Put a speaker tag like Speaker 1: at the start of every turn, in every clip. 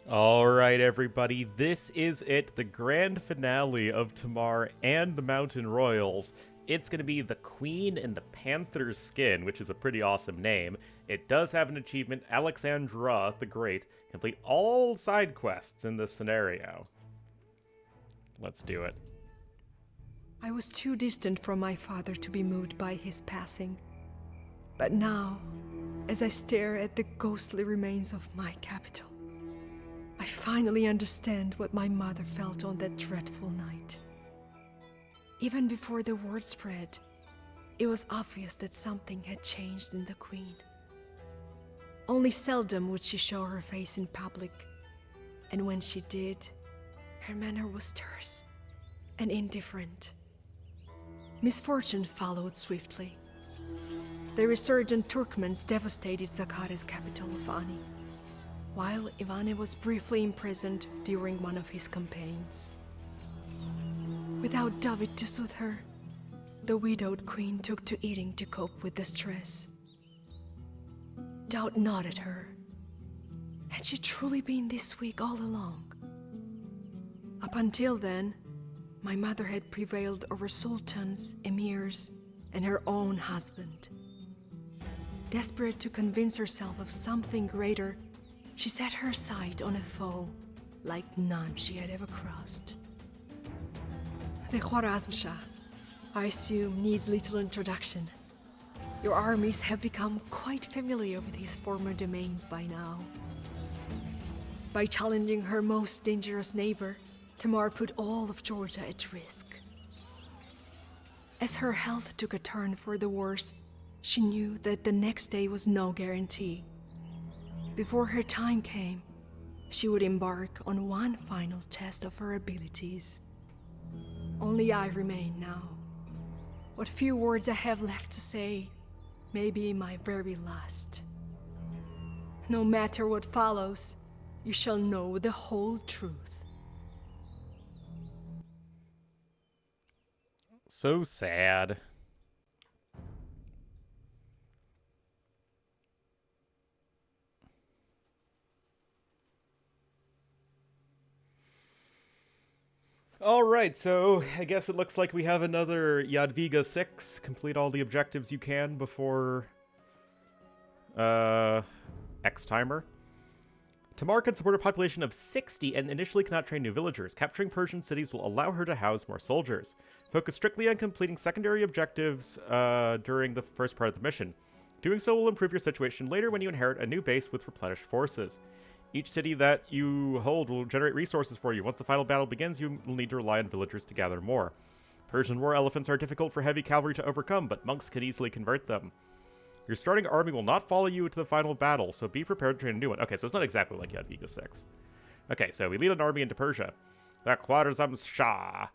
Speaker 1: Alright, everybody, this is it, the grand finale of Tamar and the Mountain Royals. It's going to be the Queen in the Panther's skin, which is a pretty awesome name. It does have an achievement, Alexandra the Great. Complete all side quests in this scenario. Let's do it.
Speaker 2: I was too distant from my father to be moved by his passing. But now, as I stare at the ghostly remains of my capital, I finally understand what my mother felt on that dreadful night. Even before the word spread, it was obvious that something had changed in the Queen. Only seldom would she show her face in public, and when she did, her manner was terse and indifferent. Misfortune followed swiftly. The resurgent Turkmens devastated Zakhare's capital of Ani, while Ivane was briefly imprisoned during one of his campaigns. Without David to soothe her, the widowed queen took to eating to cope with the stress. Doubt gnawed at her. Had she truly been this weak all along? Up until then, my mother had prevailed over sultans, emirs, and her own husband. Desperate to convince herself of something greater, she set her sight on a foe like none she had ever crossed. The Khwarazm Shah, I assume, needs little introduction. Your armies have become quite familiar with his former domains by now. By challenging her most dangerous neighbor, Tamar put all of Georgia at risk. As her health took a turn for the worse, she knew that the next day was no guarantee. Before her time came, she would embark on one final test of her abilities. Only I remain now. What few words I have left to say may be my very last. No matter what follows, you shall know the whole truth.
Speaker 1: So sad. Alright, so I guess it looks like we have another Jadwiga 6. Complete all the objectives you can before X-Timer. Tamar can support a population of 60 and initially cannot train new villagers. Capturing Persian cities will allow her to house more soldiers. Focus strictly on completing secondary objectives during the first part of the mission. Doing so will improve your situation later when you inherit a new base with replenished forces. Each city that you hold will generate resources for you. Once the final battle begins, you will need to rely on villagers to gather more. Persian war elephants are difficult for heavy cavalry to overcome, but monks can easily convert them. Your starting army will not follow you into the final battle, so be prepared to train a new one. Okay, so it's not exactly like Jadwiga 6. Okay, so we lead an army into Persia. The Khwarazm Shah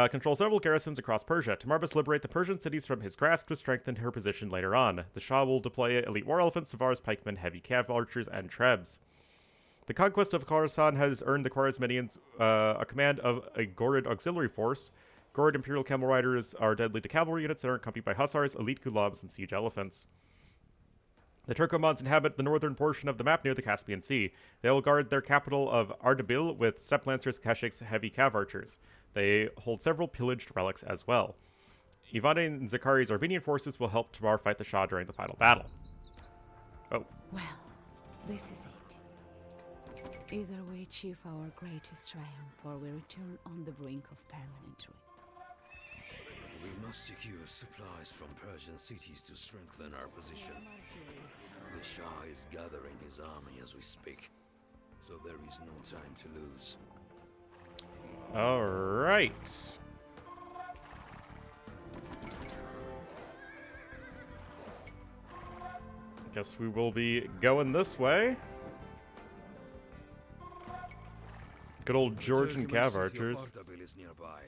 Speaker 1: controls several garrisons across Persia. Tamar must liberate the Persian cities from his grasp to strengthen her position later on. The Shah will deploy elite war elephants, savars, pikemen, heavy cav archers, and trebs. The conquest of Khorasan has earned the Khwarazmians a command of a Gorid auxiliary force. Gorid Imperial Camel Riders are deadly to cavalry units and are accompanied by hussars, elite gulabs, and siege elephants. The Turkomans inhabit the northern portion of the map near the Caspian Sea. They will guard their capital of Ardabil with steppe lancers, Kashyyyks, heavy cav archers. They hold several pillaged relics as well. Ivane and Zakari's Armenian forces will help Tamar fight the Shah during the final battle. Oh.
Speaker 3: Well, this is it. Either we achieve our greatest triumph or we return on the brink of permanent ruin.
Speaker 4: We must secure supplies from Persian cities to strengthen our position. The Shah is gathering his army as we speak, so there is no time to lose.
Speaker 1: Alright. Guess we will be going this way. Good old Georgian cav archers.
Speaker 4: Is nearby.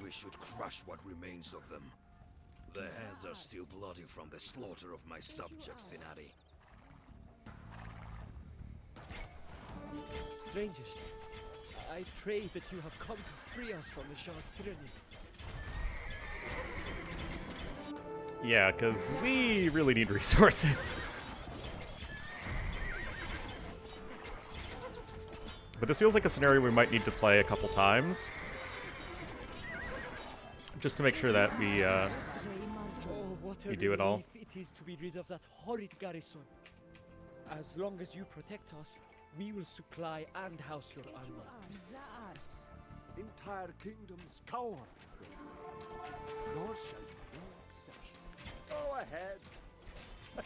Speaker 4: We should crush what remains of them. Their hands are still bloody from the slaughter of my subjects in Adi.
Speaker 5: Strangers, I pray that you have come to free us from the Shah's tyranny.
Speaker 1: Yeah, because we really need resources. But this feels like a scenario we might need to play a couple times. Just to make sure that we
Speaker 5: What a
Speaker 1: you do it all.
Speaker 5: relief it is to be rid of that horrid garrison. As long as you protect us, we will supply and house your army.
Speaker 6: Entire kingdoms cower before you. Yours shall be no exception. Go ahead.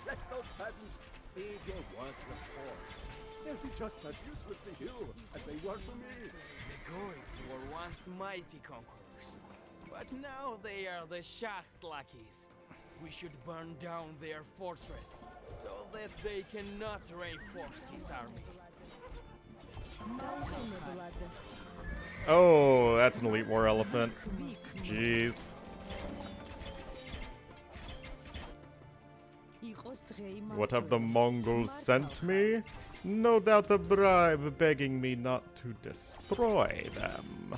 Speaker 6: Let those peasants feed your worthless horse. They'll be just as useless to you as they were to me.
Speaker 7: The Goits were once mighty conquerors, but now they are the Shah's lackeys. We should burn down their fortress so that they cannot reinforce his army.
Speaker 1: Oh, that's an elite war elephant. Jeez. What have the Mongols sent me? No doubt a bribe begging me not to destroy them.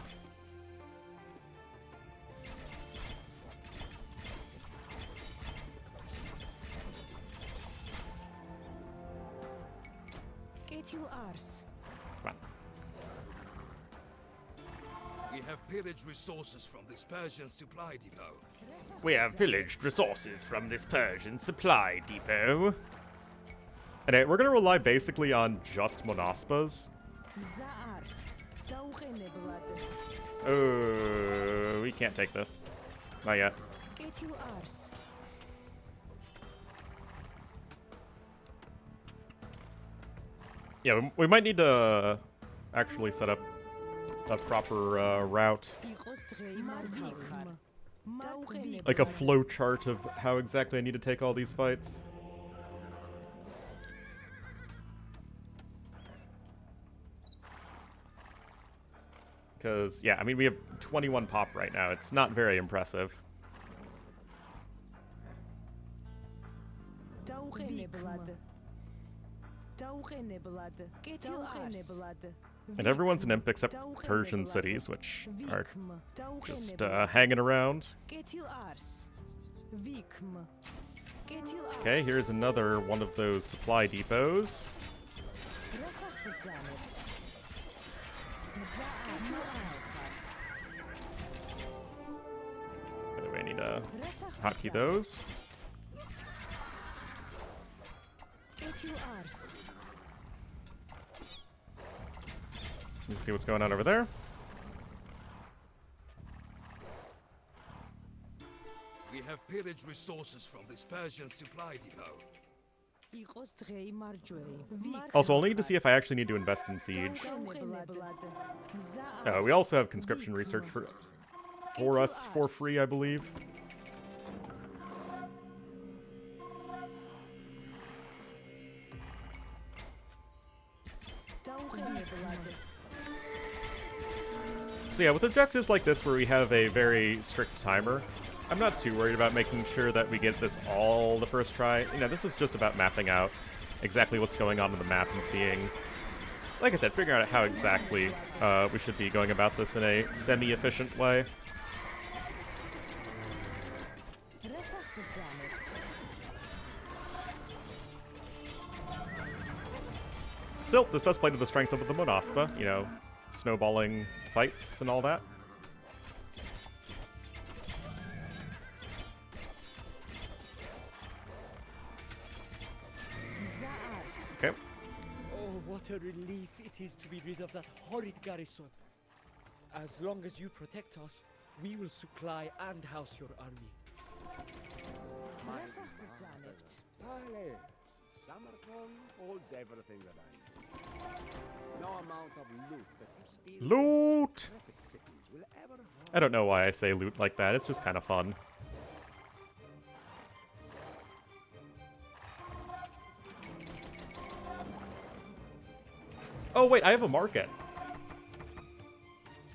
Speaker 3: Get your arse.
Speaker 1: Come on.
Speaker 4: We have pillaged resources from this Persian supply depot.
Speaker 1: We have pillaged resources from this Persian supply depot. And we're going to rely basically on just Monaspas. Oh, we can't take this. Not yet.
Speaker 3: Get your arse.
Speaker 1: Yeah, we might need to actually set up a proper route. Like a flow chart of how exactly I need to take all these fights. Because, yeah, I mean, we have 21 pop right now. It's not very impressive. And everyone's an imp except Persian cities, which are just hanging around. Okay, here's another one of those supply depots. Anyway, I need to hotkey those. Let's see what's going on over there.
Speaker 4: We have pillaged resources from this Persian supply depot.
Speaker 1: Also, I'll need to see if I actually need to invest in siege. We also have conscription research for us for free, I believe. So yeah, with objectives like this where we have a very strict timer, I'm not too worried about making sure that we get this all the first try. You know, this is just about mapping out exactly what's going on in the map and seeing, like I said, figuring out how exactly we should be going about this in a semi-efficient way. Still, this does play to the strength of the Monaspa, you know, snowballing fights and all that. Okay.
Speaker 5: Oh, what a relief it is to be rid of that horrid garrison. As long as you protect us, we will supply and house your army.
Speaker 6: Palace. Samarkand holds everything that I need. No amount of loot that you steal
Speaker 1: Loot!
Speaker 6: from decrepit cities will ever harm.
Speaker 1: I don't know why I say loot like that, it's just kind of fun. Oh wait, I have a market.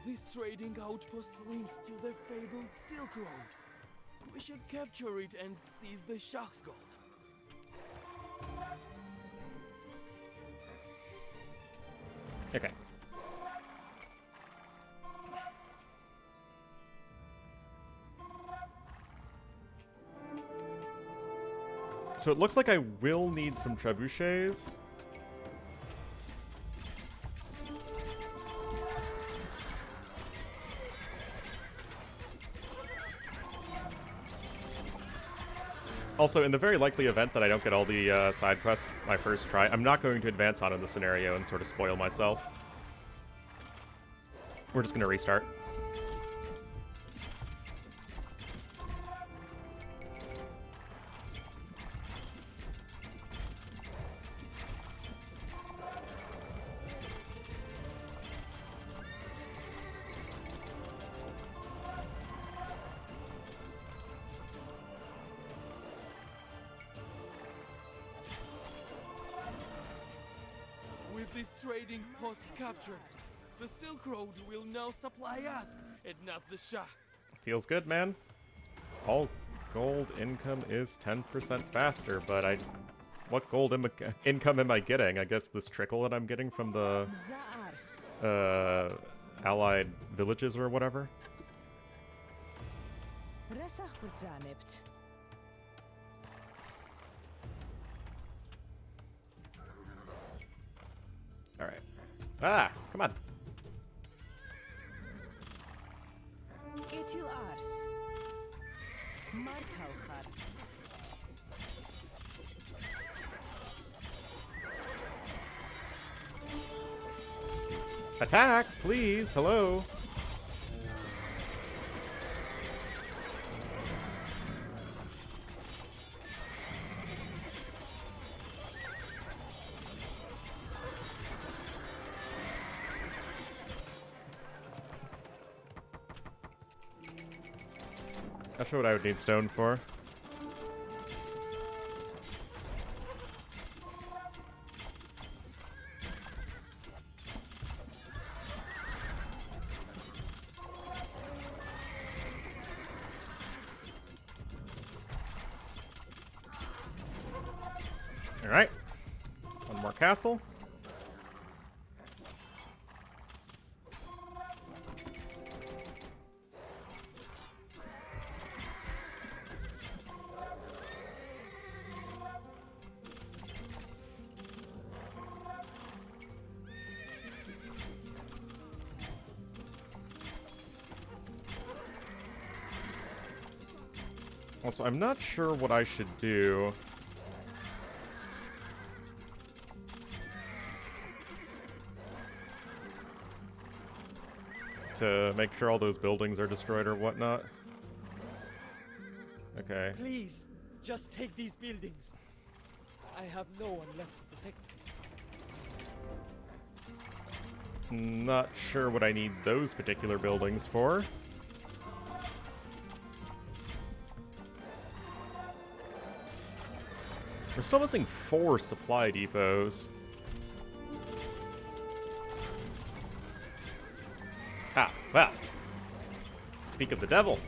Speaker 7: This trading outpost links to the fabled Silk Road. We should capture it and seize the Shah's gold.
Speaker 1: Okay. So it looks like I will need some trebuchets. Also, in the very likely event that I don't get all the side quests my first try, I'm not going to advance on in the scenario and sort of spoil myself. We're just going to restart.
Speaker 7: With this trading post captured, the Silk Road will now supply us, and not the Shah.
Speaker 1: Feels good, man. All gold income is 10% faster, but what gold income am I getting? I guess this trickle that I'm getting from the allied villages or whatever. All right. Ah, come on. Attack, please. Hello. Not sure what I would need stone for. All right. One more castle. Also, I'm not sure what I should do. To make sure all those buildings are destroyed or whatnot. Okay.
Speaker 5: Please, just take these buildings. I have no one left to protect me.
Speaker 1: Not sure what I need those particular buildings for. We're still missing 4 supply depots. Ah, well. Speak of the devil.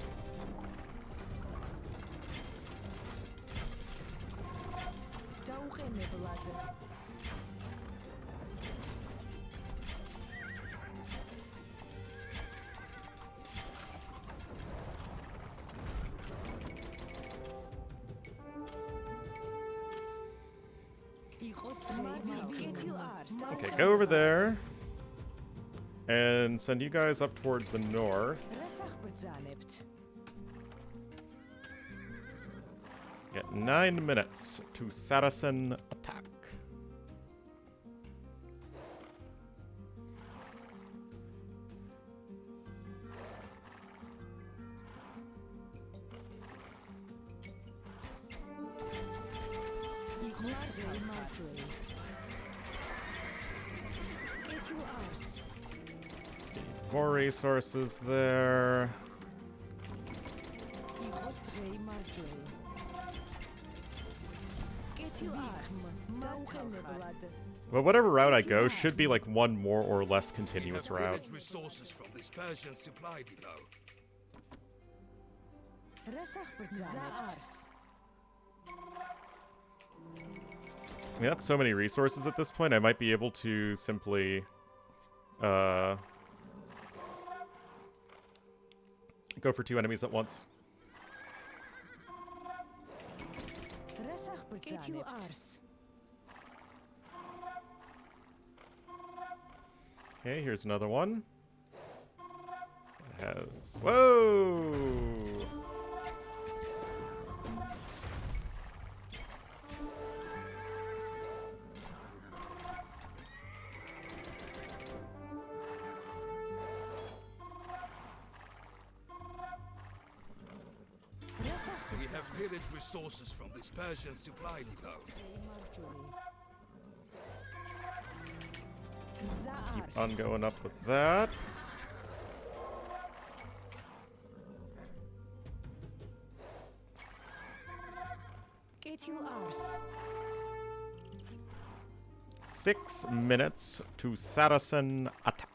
Speaker 1: Okay, go over there. And send you guys up towards the north. Get 9 minutes to Saracen attack. More resources there. Well, whatever route I go should be like one more or less continuous route.
Speaker 4: Resources from this Persian supply depot.
Speaker 1: I mean, that's so many resources at this point, I might be able to simply go for 2 enemies at once. Okay, here's another one. It has... Whoa!
Speaker 4: have pillaged resources from this Persian supply depot.
Speaker 1: Keep on going up with that.
Speaker 3: Get you arse.
Speaker 1: 6 minutes to Saracen attack.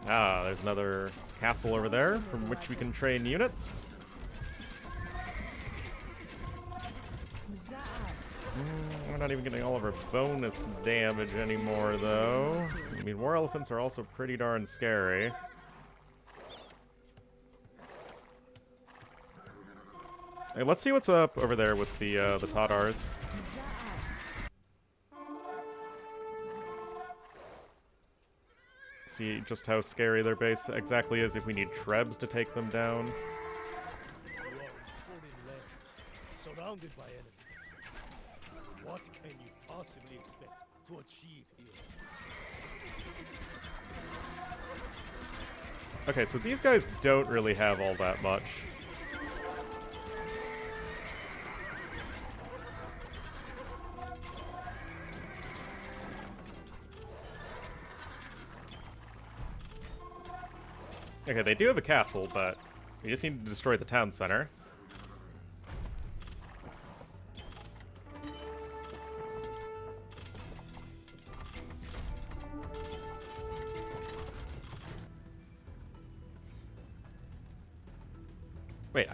Speaker 1: Ah, there's another castle over there from which we can train units. We're not even getting all of our bonus damage anymore, though. I mean, war elephants are also pretty darn scary. Hey, let's see what's up over there with the Tatars. See just how scary their base exactly is if we need Trebs to take them down.
Speaker 6: You are in foreign land, surrounded by enemies. What can you possibly expect to achieve here?
Speaker 1: Okay, so these guys don't really have all that much. Okay, they do have a castle, but we just need to destroy the town center. Wait,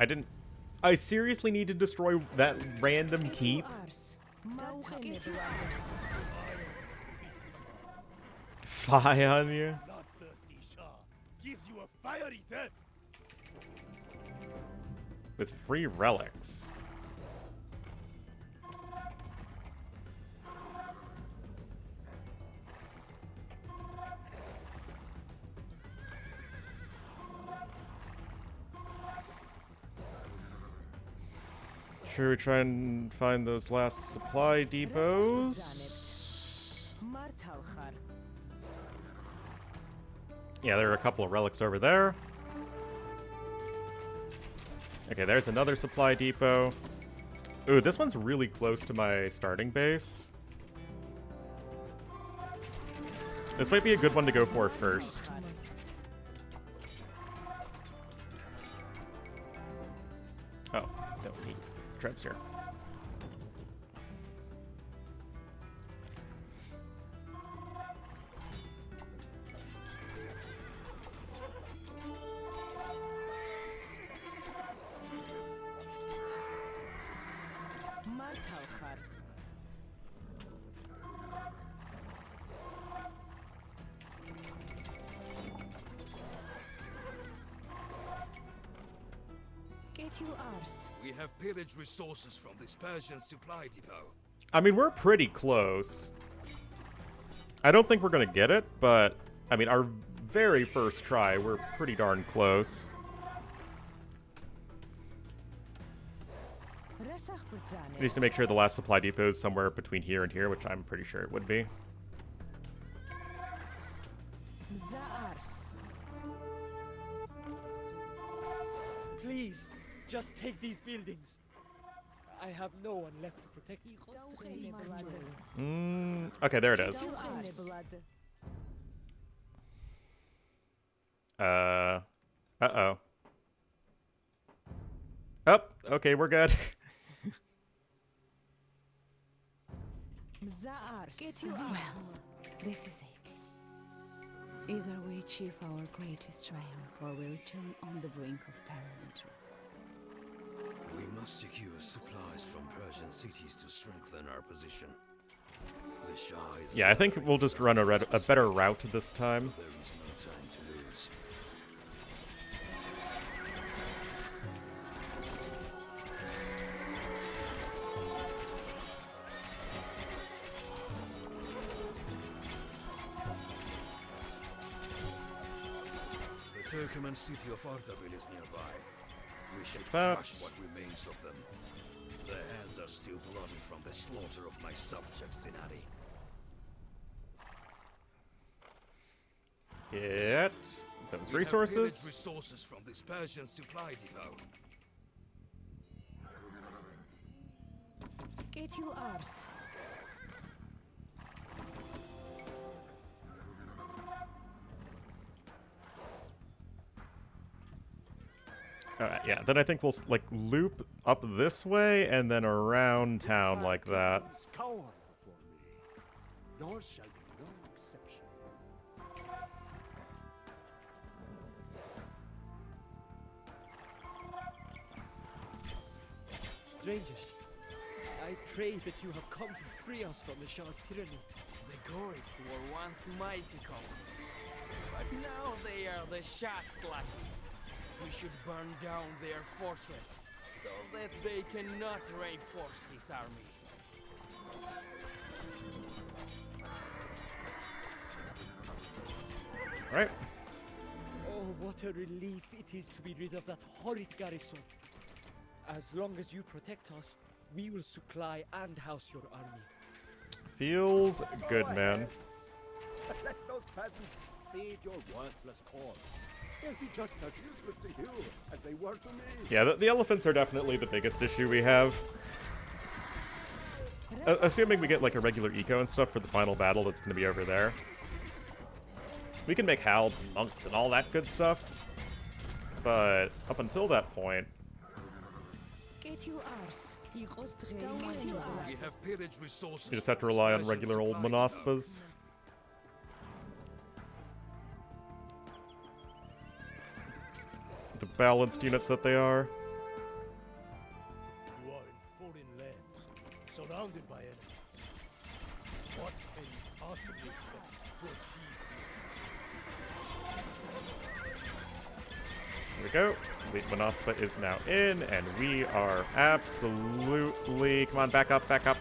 Speaker 1: I seriously need to destroy that random keep? Fie on you?
Speaker 6: Bloodthirsty Shah gives you a fiery death.
Speaker 1: With free relics. Sure, we try and find those last supply depots. Yeah, there are a couple of relics over there. Okay, there's another supply depot. Ooh, this one's really close to my starting base. This might be a good one to go for first. Oh, don't need traps here.
Speaker 4: We have pillaged resources from this Persian supply depot.
Speaker 1: I mean, we're pretty close. I don't think we're gonna get it, but I mean, our very first try, we're pretty darn close. Needs to make sure the last supply depot is somewhere between here and here, which I'm pretty sure it would be.
Speaker 5: Please, just take these buildings. I have no one left to protect you.
Speaker 1: Okay, there it is. Uh-oh. Oh, okay, we're good.
Speaker 3: Well, this is it. Either we achieve our greatest triumph or we return on the brink of permanent ruin.
Speaker 4: We must secure supplies from Persian cities to strengthen our position. The Shah is
Speaker 1: Yeah, I think we'll just run a better route this time.
Speaker 4: there is no time to lose. The Turkoman city of Ardabil is nearby. We should crush what remains of them. Their hands are still bloody from the slaughter of my subjects in Ari.
Speaker 1: Get those
Speaker 4: We have
Speaker 1: resources.
Speaker 4: pillaged resources from this Persian supply depot.
Speaker 3: Get you ours.
Speaker 1: Alright, yeah, then I think we'll like loop up this way and then around town like that.
Speaker 6: Cower before me. Yours shall be no exception.
Speaker 5: Strangers, I pray that you have come to free us from the Shah's tyranny.
Speaker 7: The Gorics were once mighty conquerors, but now they are the Shah's lackeys. We should burn down their fortress so that they cannot reinforce his army.
Speaker 1: Right?
Speaker 5: Oh, what a relief it is to be rid of that horrid garrison. As long as you protect us, we will supply and house your army.
Speaker 1: Feels good, man.
Speaker 6: Let those peasants feed your worthless corpse. They'll be just as useless to you as they were to me.
Speaker 1: Yeah, the elephants are definitely the biggest issue we have. Assuming we get like a regular eco and stuff for the final battle that's going to be over there. We can make halves and monks and all that good stuff. But up until that point...
Speaker 3: Get you ours.
Speaker 4: We have pillaged resources.
Speaker 1: You just have to
Speaker 4: from this
Speaker 1: rely on
Speaker 4: Persian
Speaker 1: regular old
Speaker 4: supply depot.
Speaker 1: Monospas. The balanced units that they are.
Speaker 6: You are in foreign land, surrounded by enemies. What can you possibly expect to achieve?
Speaker 1: Here we go. The Monospa is now in, and we are absolutely... Come on, back up, back up.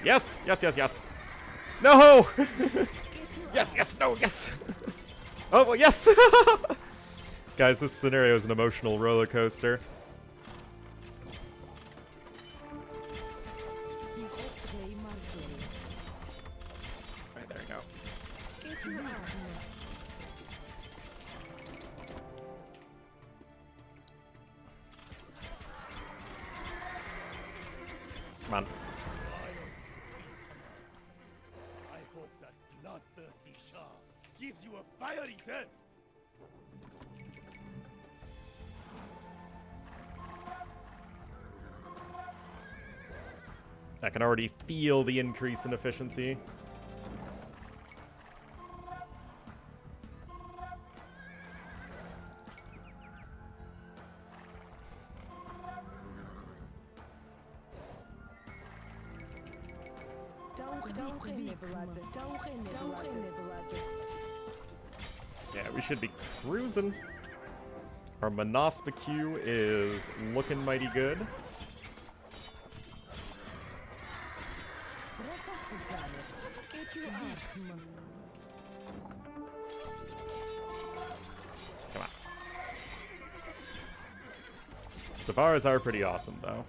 Speaker 1: Yes! Yes, yes, yes! No! Yes, yes, no, yes! Oh, well, yes! Guys, this scenario is an emotional roller coaster. Right, there we go.
Speaker 3: Get you ours.
Speaker 1: Come on.
Speaker 6: I hope that bloodthirsty Shah gives you a fiery death.
Speaker 1: I can already feel the increase in efficiency. Yeah, we should be cruising. Our Monospa queue is looking mighty good.
Speaker 3: Get you ours.
Speaker 1: Come on. Savars are pretty awesome, though.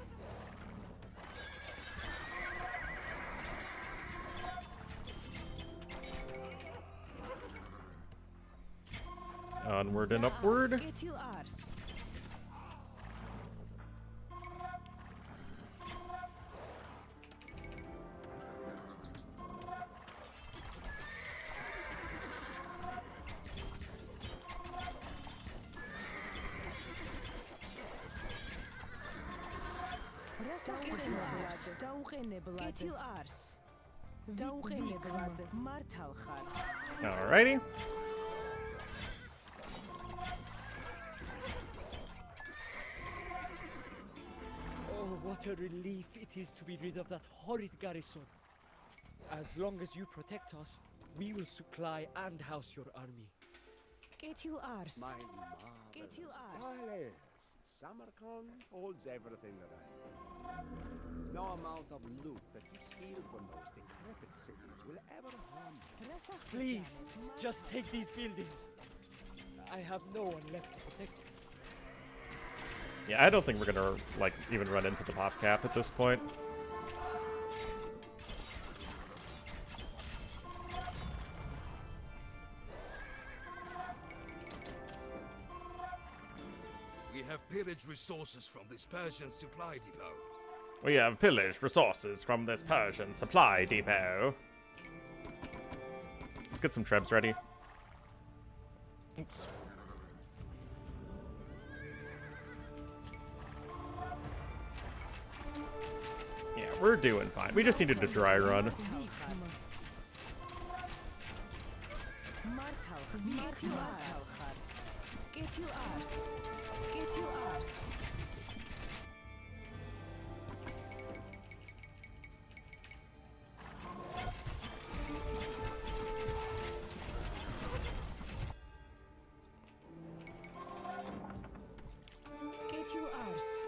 Speaker 1: Onward and upward.
Speaker 3: Get you ours. Get you ours.
Speaker 1: Alrighty.
Speaker 5: Oh, what a relief it is to be rid of that horrid garrison. As long as you protect us, we will supply and house your army.
Speaker 3: Get you ours.
Speaker 6: My
Speaker 3: Get you
Speaker 6: marvelous
Speaker 3: ours.
Speaker 6: palace. Samarkand holds everything that I need. No amount of loot that you steal from those decrepit cities will ever harm you.
Speaker 5: Please, just take these buildings. I have no one left to protect me.
Speaker 1: Yeah, I don't think we're gonna, like, even run into the pop cap at this point.
Speaker 4: pillaged resources from this Persian supply depot.
Speaker 1: We have pillaged resources from this Persian supply depot. Let's get some trebs ready. Oops. Yeah, we're doing fine. We just needed a dry run.
Speaker 3: Get your arse. Get your arse. Get your arse. Get your arse.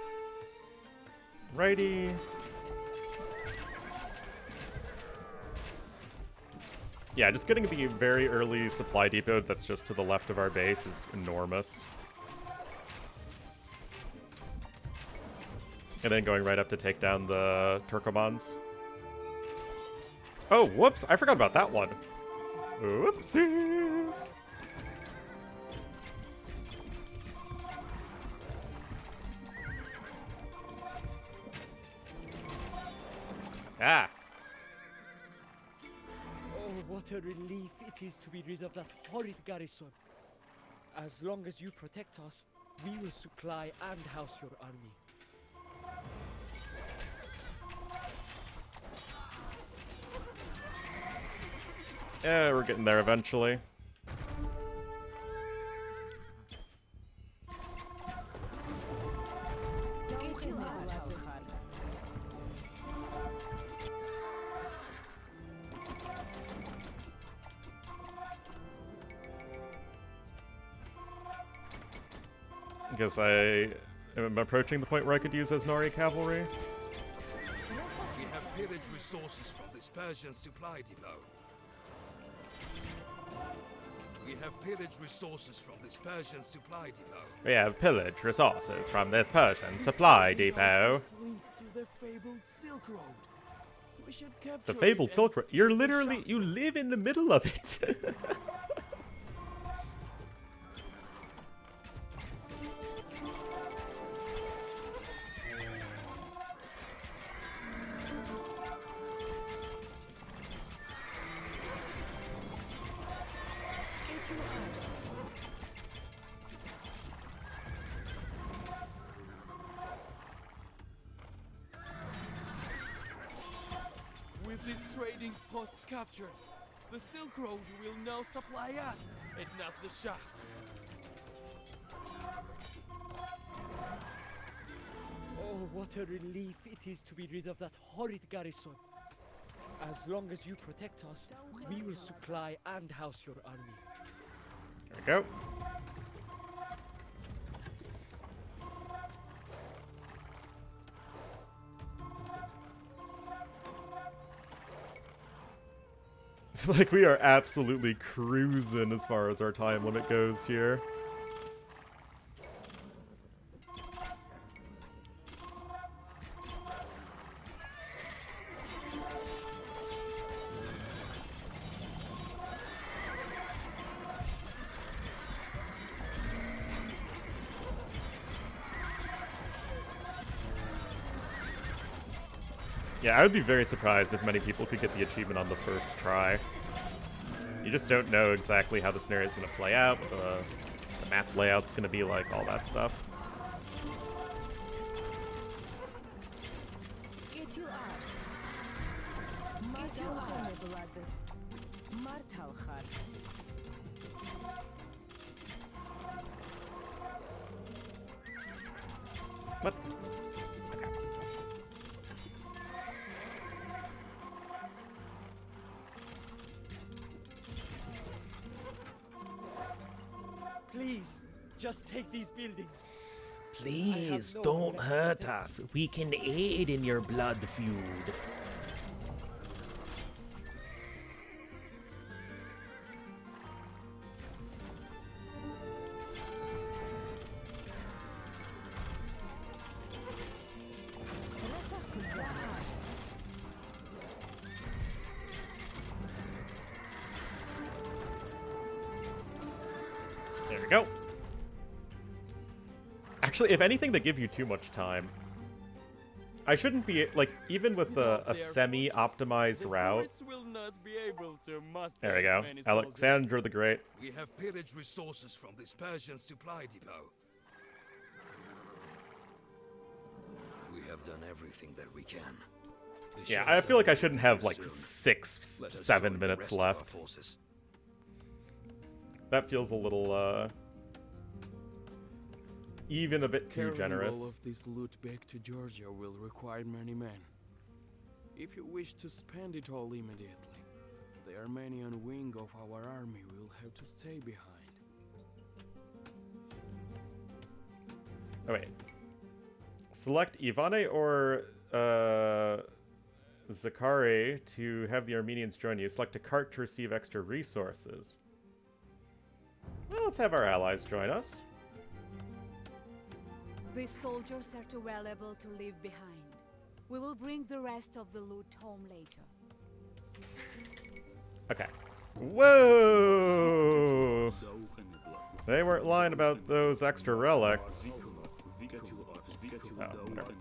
Speaker 1: Righty. Yeah, just getting the very early supply depot that's just to the left of our base is enormous. And then going right up to take down the Turkomans. Oh, whoops! I forgot about that one. Whoopsies! Ah!
Speaker 5: Oh, what a relief it is to be rid of that horrid garrison. As long as you protect us, we will supply and house your army.
Speaker 1: Yeah, we're getting there eventually.
Speaker 3: Get your arse.
Speaker 1: Guess I am approaching the point where I could use Esnori cavalry.
Speaker 4: We have pillaged resources from this Persian supply depot. We have pillaged resources from this Persian supply depot.
Speaker 1: We have pillaged resources from this Persian supply depot.
Speaker 7: Links to the fabled Silk Road. We should capture
Speaker 1: The fabled
Speaker 7: it
Speaker 1: Silk
Speaker 7: and
Speaker 1: Road.
Speaker 7: seize
Speaker 1: You're
Speaker 7: the
Speaker 1: literally,
Speaker 7: Shah's
Speaker 1: you
Speaker 7: land.
Speaker 1: live in the middle of it.
Speaker 3: Get your arse.
Speaker 7: With this trading post captured, the Silk Road will now supply us, and not the Shah.
Speaker 5: Oh, what a relief it is to be rid of that horrid garrison. As long as you protect us, we will supply and house your army.
Speaker 1: There we go. Like, we are absolutely cruising as far as our time limit goes here. Yeah, I would be very surprised if many people could get the achievement on the first try. You just don't know exactly how the scenario is going to play out, what the map layout's going to be like, all that stuff.
Speaker 3: Get your arse. Get your arse. Martal Khar.
Speaker 1: What?
Speaker 5: Please, just take these buildings.
Speaker 8: Please
Speaker 5: no
Speaker 8: don't
Speaker 5: one to
Speaker 8: hurt
Speaker 5: protect
Speaker 8: us. We can aid in your blood feud.
Speaker 1: Actually, if anything, they give you too much time. I shouldn't be, like, even with a semi-optimized route.
Speaker 7: Will not be able to muster
Speaker 1: There we
Speaker 7: as
Speaker 1: go.
Speaker 7: many soldiers.
Speaker 1: Alexander the Great.
Speaker 4: We have pillaged resources from this Persian supply depot. We have done everything that we can. The
Speaker 1: Yeah,
Speaker 4: Shah's
Speaker 1: I feel like I
Speaker 4: army
Speaker 1: shouldn't
Speaker 4: will
Speaker 1: have,
Speaker 4: leave
Speaker 1: like,
Speaker 4: soon.
Speaker 1: 6,
Speaker 4: Let us
Speaker 1: 7
Speaker 4: join the
Speaker 1: minutes
Speaker 4: rest of our
Speaker 1: left.
Speaker 4: forces.
Speaker 1: That feels a little, even a bit too
Speaker 7: Carrying
Speaker 1: generous.
Speaker 7: all of this loot back to Georgia will require many men. If you wish to spend it all immediately, the Armenian wing of our army will have to stay behind.
Speaker 1: Oh, wait. Select Ivane or Zakari to have the Armenians join you. Select a cart to receive extra resources. Well, let's have our allies join us.
Speaker 3: These soldiers are too valuable to leave behind. We will bring the rest of the loot home later.
Speaker 1: Okay. Whoa! They weren't lying about those extra relics. Oh, whatever.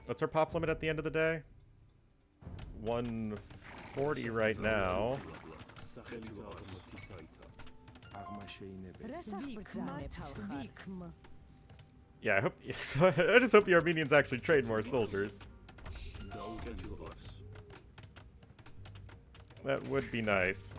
Speaker 1: What's our pop limit at the end of the day? 140 right now. Yeah, I hope. I just hope the Armenians actually trade more soldiers. That would be nice.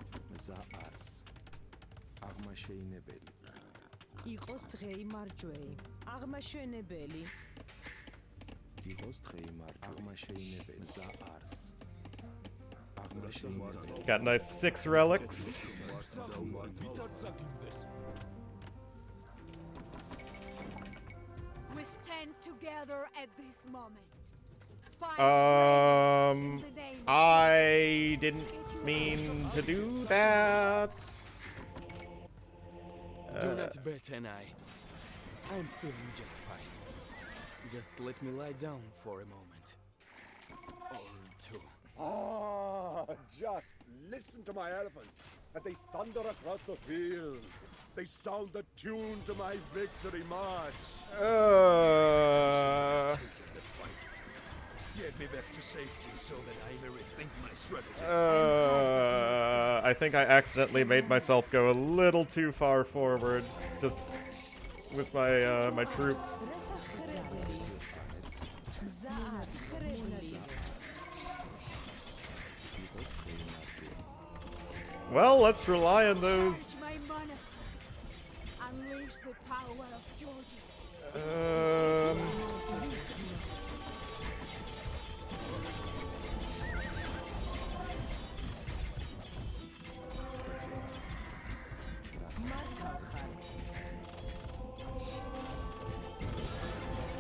Speaker 1: Got nice 6 relics.
Speaker 3: We stand together at this moment.
Speaker 1: I didn't mean to do that.
Speaker 7: Do not bet an eye. I'm feeling just fine. Just let me lie down for a moment. Or two.
Speaker 6: Ah, just listen to my elephants as they thunder across the field. They sound the tune to my victory march.
Speaker 4: Get me back to safety so that I may rethink my strategy.
Speaker 1: I think I accidentally made myself go a little too far forward, just with my my troops. Well, let's rely on those.
Speaker 3: Unleash the power of Georgia.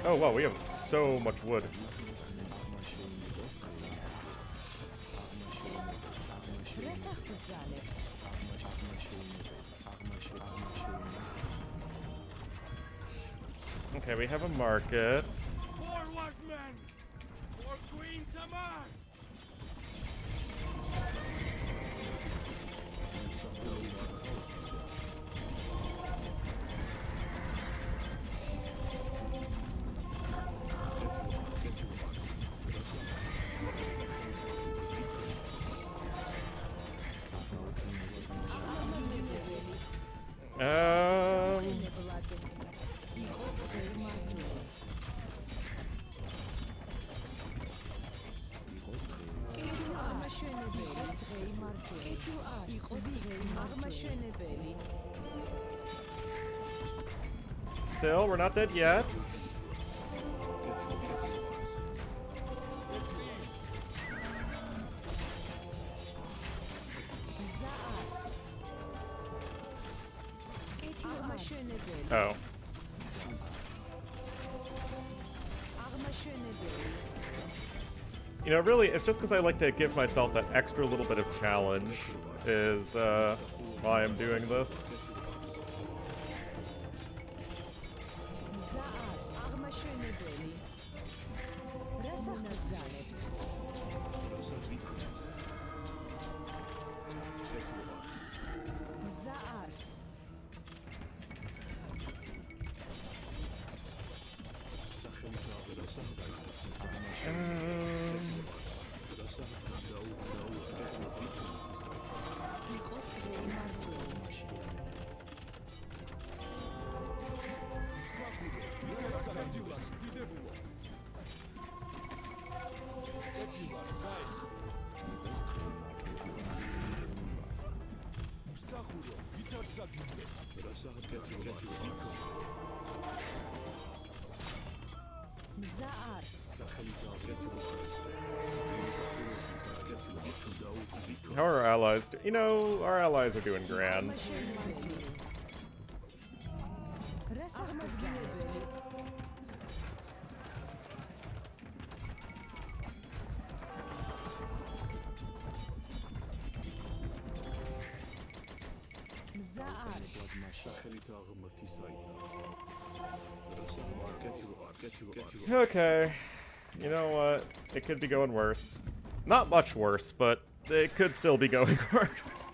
Speaker 1: Oh wow, we have so much wood. Okay, we have a market.
Speaker 7: Forward, men! For Queen Tamar!
Speaker 1: Still, we're not dead yet. Oh. You know, really, it's just because I like to give myself that extra little bit of challenge is why I'm doing this.
Speaker 3: Zaars.
Speaker 1: How are our allies? You know, our allies are doing grand. Okay, you know what? It could be going worse. Not much worse, but it could still be going worse.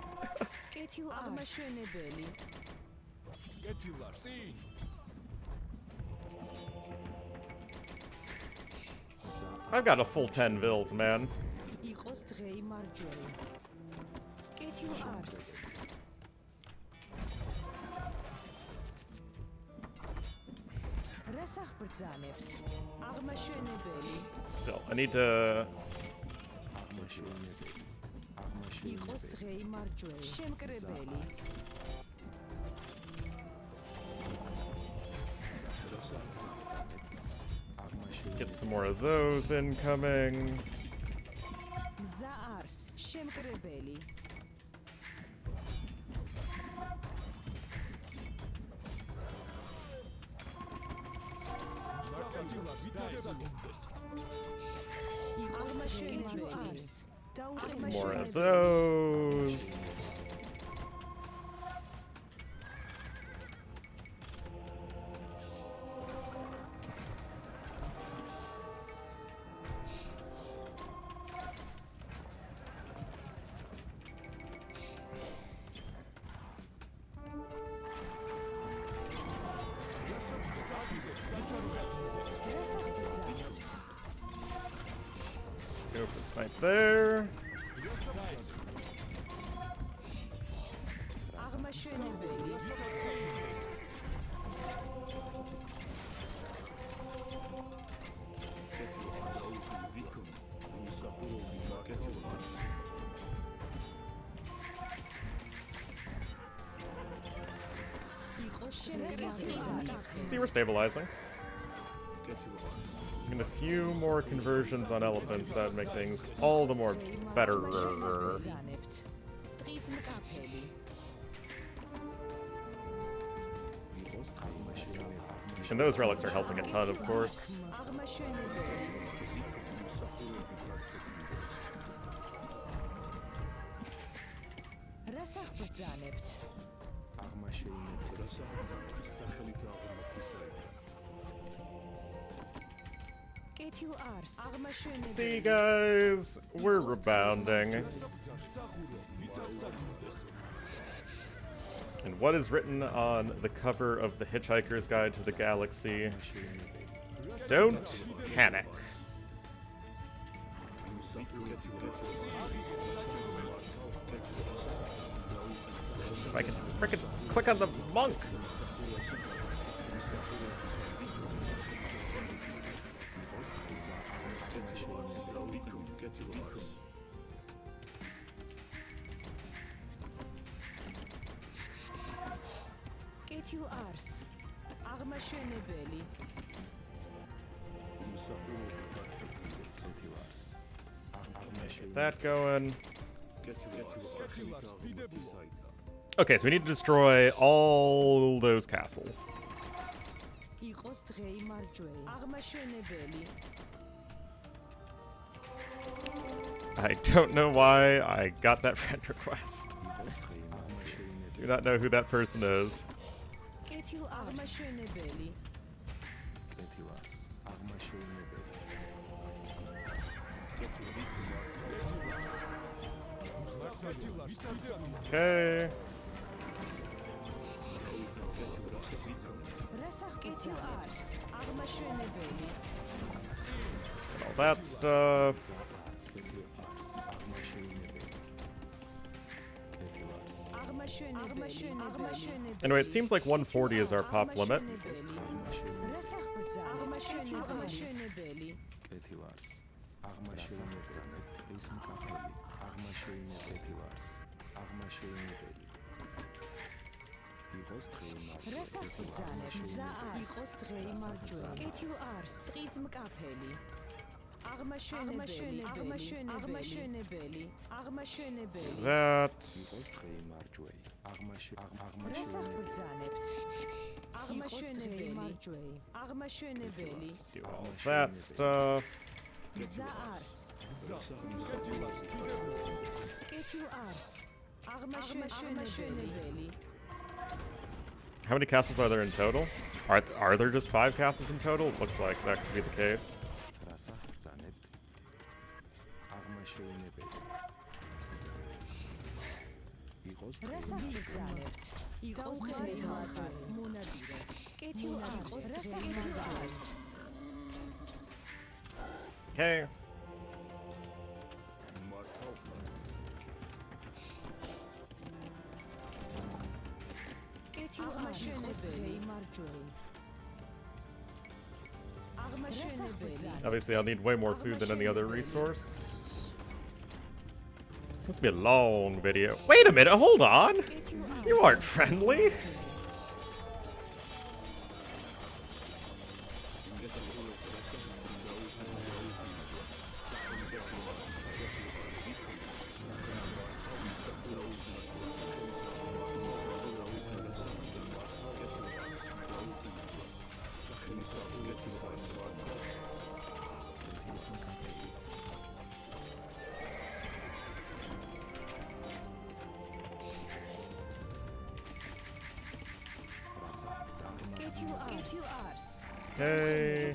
Speaker 1: I've got a full 10 vills, man. Still, I need to... Get some more of those incoming. Get some more of those. Go for the snipe there. See, we're stabilizing. And a few more conversions on elephants that would make things all the more better. And those relics are helping a ton, of course. See, guys, we're rebounding. And what is written on the cover of the Hitchhiker's Guide to the Galaxy? Don't panic. If I can frickin' click on the monk! Get that going. Okay, so we need to destroy all those castles. I don't know why I got that friend request. Do not know who that person is. Okay. All that stuff. Anyway, it seems like 140 is our pop limit. That. Do all that stuff. How many castles are there in total? Are there just 5 castles in total? It looks like that could be the case. Okay. Obviously, I'll need way more food than any other resource. This will be a long video. Wait a minute, hold on! You aren't friendly! Okay.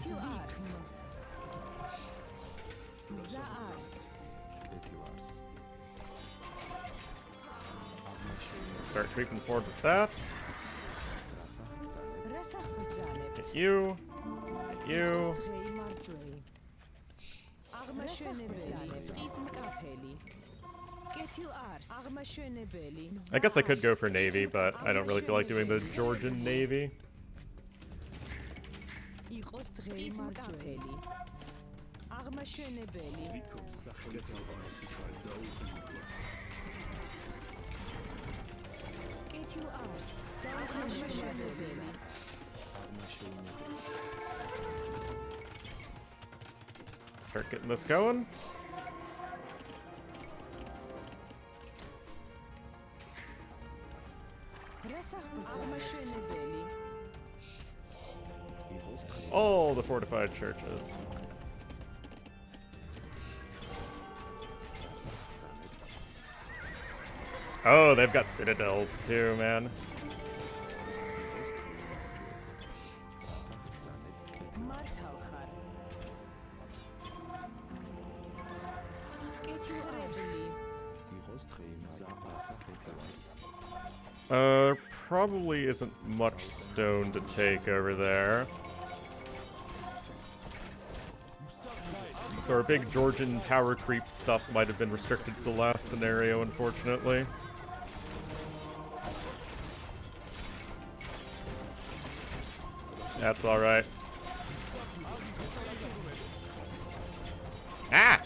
Speaker 1: Start creeping forward with that. Get you. Get you. I guess I could go for Navy, but I don't really feel like doing the Georgian Navy. Start getting this going. All the fortified churches. Oh, they've got citadels too, man. Probably isn't much stone to take over there. So our big Georgian tower creep stuff might have been restricted to the last scenario, unfortunately. That's alright. Ah!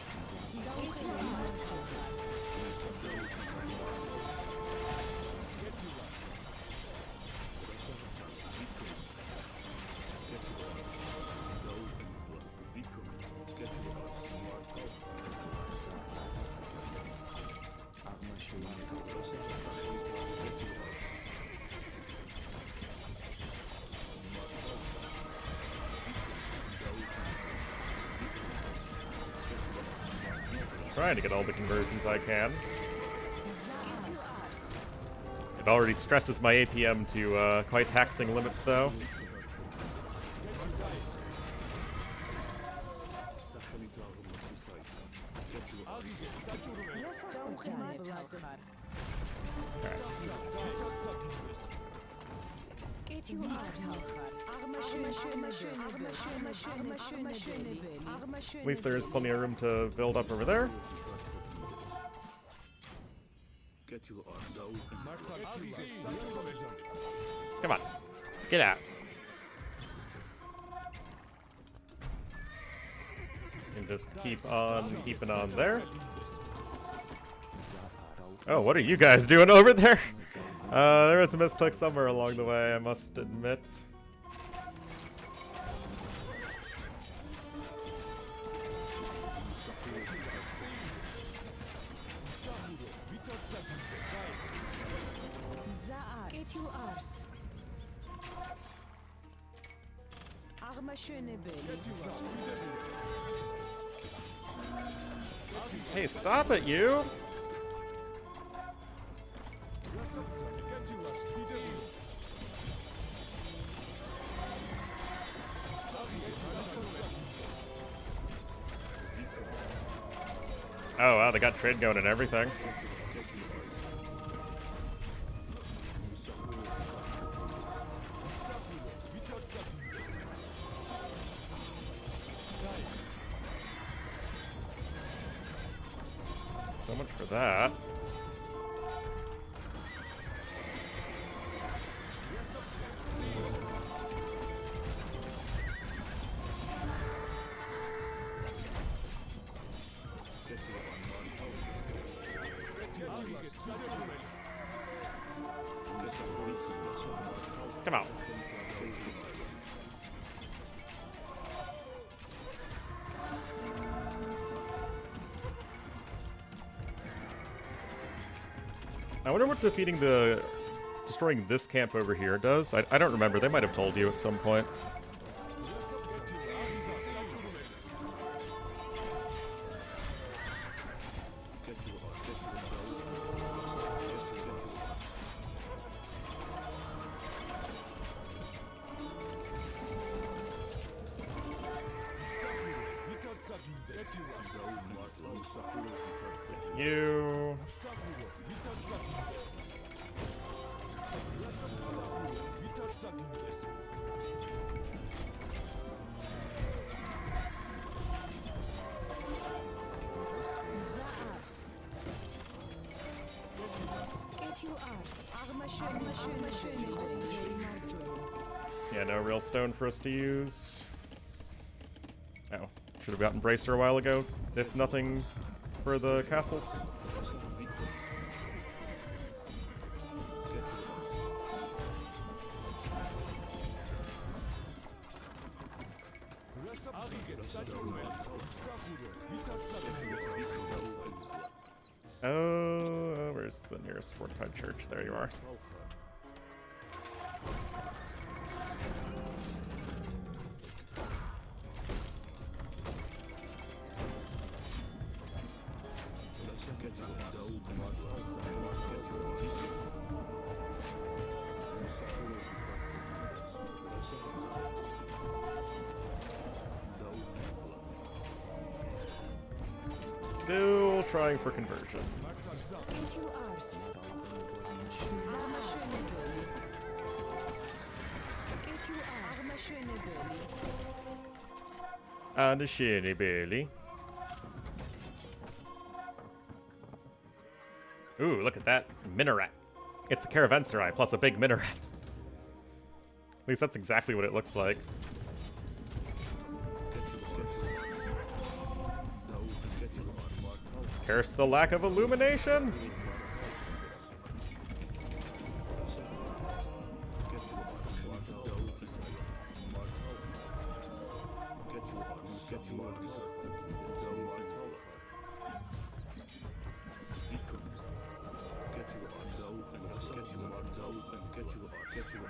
Speaker 1: Trying to get all the conversions I can. It already stresses my APM to quite taxing limits, though. At least there is plenty of room to build up over there. Come on, get out. And just keep on keeping on there. Oh, what are you guys doing over there? There was a misclick somewhere along the way, I must admit. Hey, stop it, you! Oh wow, they got trade going and everything. So much for that. Come on. I wonder what destroying this camp over here does. I don't remember. They might have told you at some point. You. Yeah, no real stone for us to use. Oh, should have gotten Bracer a while ago, if nothing for the castles. Oh, where's the nearest fortified church? There you are. Still trying for conversion. And a shiny Bailey. Ooh, look at that minaret. It's a caravanserai plus a big minaret. At least that's exactly what it looks like. Curse the lack of illumination!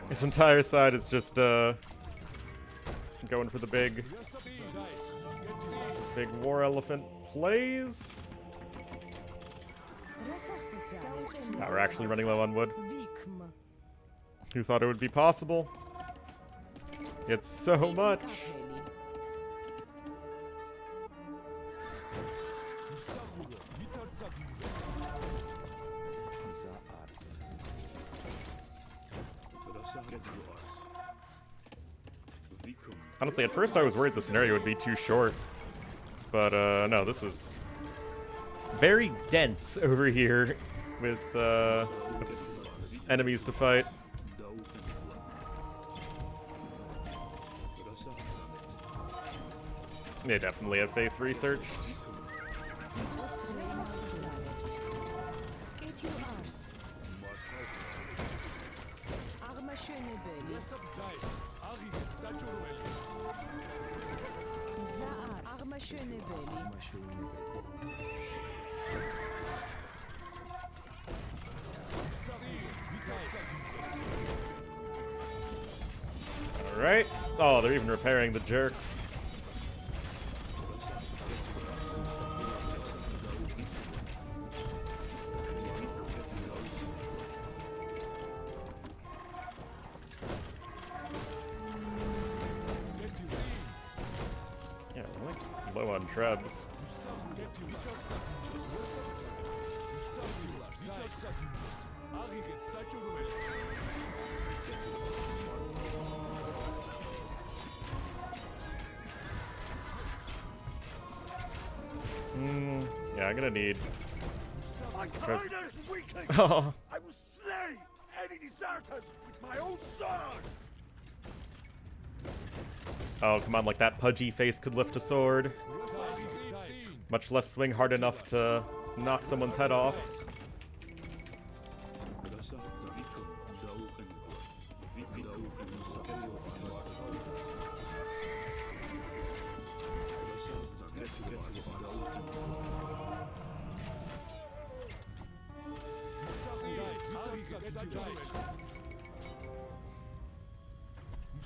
Speaker 1: This entire side is just going for the big war elephant plays. Now we're actually running low on wood. Who thought it would be possible? It's so much. Honestly, at first I was worried the scenario would be too short. But, no, this is very dense over here with enemies to fight. They definitely have faith research. Alright. Oh, they're even repairing the jerks. Yeah, I'm like low on trebs. Yeah, I'm gonna need.
Speaker 6: My courage is weakening!
Speaker 1: Oh,
Speaker 6: I will slay any deserters with my own sword!
Speaker 1: oh, come on! Like that pudgy face could lift a sword. Much less swing hard enough to knock someone's head off.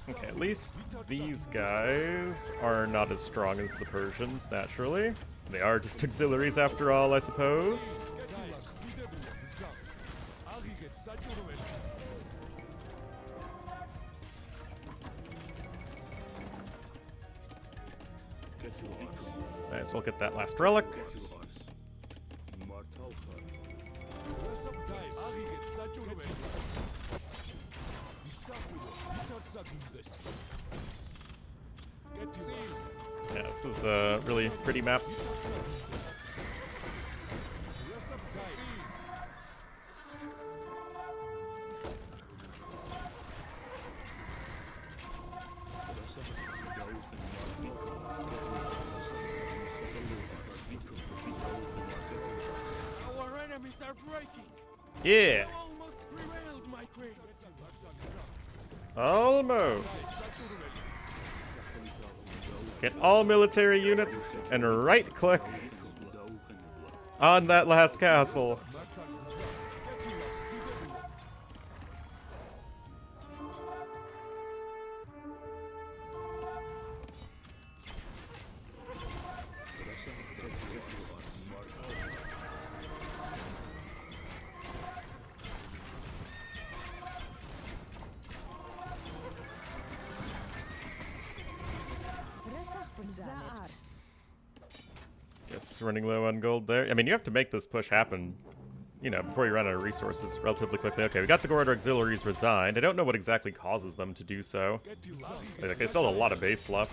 Speaker 1: Okay, at least these guys are not as strong as the Persians, naturally. They are just auxiliaries after all, I suppose. Nice, we'll get that last relic. Yeah, this is a really pretty map.
Speaker 7: Our enemies are breaking.
Speaker 1: Yeah,
Speaker 7: Almost prevailed, my queen.
Speaker 1: almost. Get all military units and right-click on that last castle. Guess running low on gold there. I mean, you have to make this push happen, you know, before you run out of resources relatively quickly. Okay, we got the Gorder Auxiliaries resigned. I don't know what exactly causes them to do so. Like, they still have a lot of base left.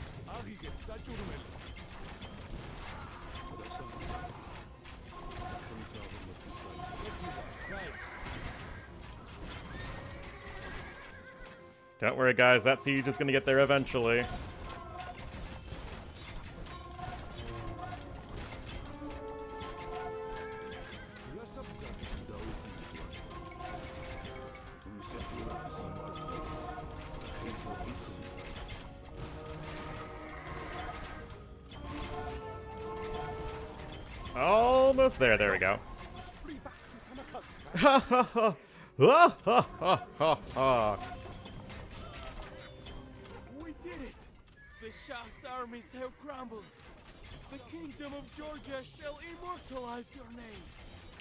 Speaker 1: Don't worry, guys. That siege is going to get there eventually. Almost there. There we go. Ha ha ha! Ha ha ha ha ha!
Speaker 7: We did it! The Shah's armies have crumbled. The kingdom of Georgia shall immortalize your name.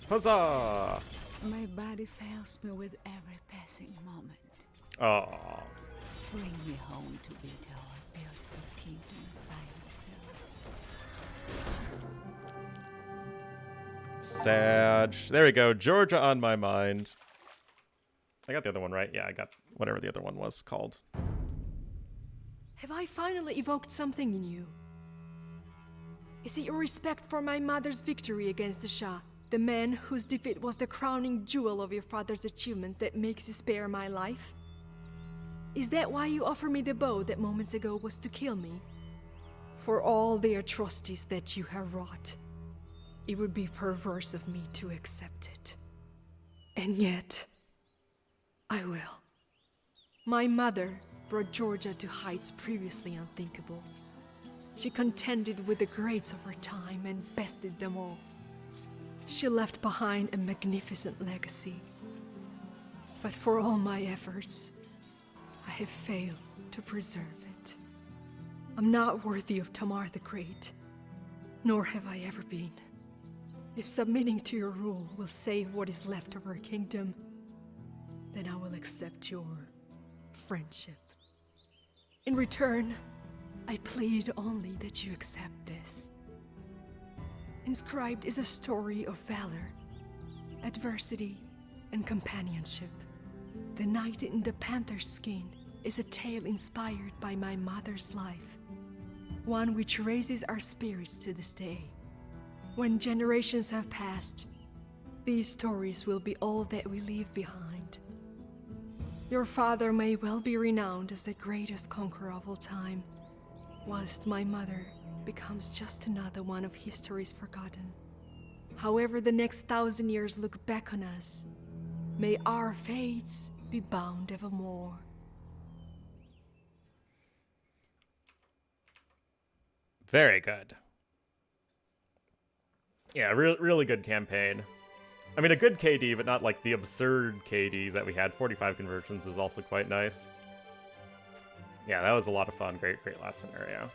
Speaker 1: Huzzah!
Speaker 3: My body fails me with every passing moment.
Speaker 1: Oh,
Speaker 3: Bring me home to build our beautiful kingdom
Speaker 1: Sag. There we go. Georgia on my mind. I got the other one right. Yeah, I got whatever the other one was called.
Speaker 2: Have I finally evoked something in you? Is it your respect for my mother's victory against the Shah, the man whose defeat was the crowning jewel of your father's achievements, that makes you spare my life? Is that why you offered me the bow that moments ago was to kill me? For all the atrocities that you have wrought, it would be perverse of me to accept it. And yet, I will. My mother brought Georgia to heights previously unthinkable. She contended with the greats of her time and bested them all. She left behind a magnificent legacy. But for all my efforts, I have failed to preserve it. I'm not worthy of Tamar the Great, nor have I ever been. If submitting to your rule will save what is left of her kingdom, then I will accept your friendship. In return, I plead only that you accept this. Inscribed is a story of valor, adversity, and companionship. The Knight in the Panther's skin is a tale inspired by my mother's life, one which raises our spirits to this day. When generations have passed, these stories will be all that we leave behind. Your father may well be renowned as the greatest conqueror of all time, whilst my mother becomes just another one of history's forgotten. However the next 1,000 years look back on us, may our fates be bound evermore.
Speaker 1: Very good. Yeah, really good campaign. I mean, a good KD, but not like the absurd KDs that we had. 45 conversions is also quite nice. Yeah, that was a lot of fun. Great last scenario.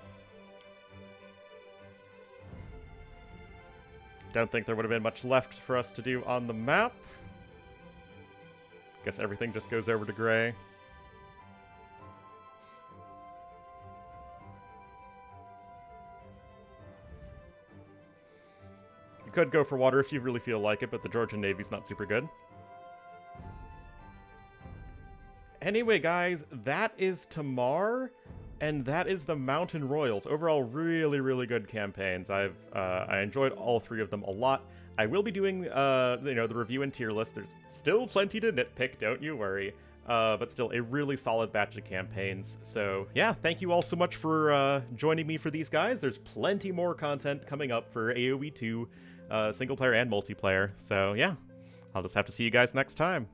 Speaker 1: Don't think there would have been much left for us to do on the map. Guess everything just goes over to gray. You could go for water if you really feel like it, but the Georgian Navy's not super good. Anyway, guys, that is Tamar, and that is the Mountain Royals. Overall, really good campaigns. I enjoyed all three of them a lot. I will be doing, the review and tier list. There's still plenty to nitpick, don't you worry. But still, a really solid batch of campaigns. So, yeah, thank you all so much for joining me for these guys. There's plenty more content coming up for AoE2, single player and multiplayer. So, yeah, I'll just have to see you guys next time.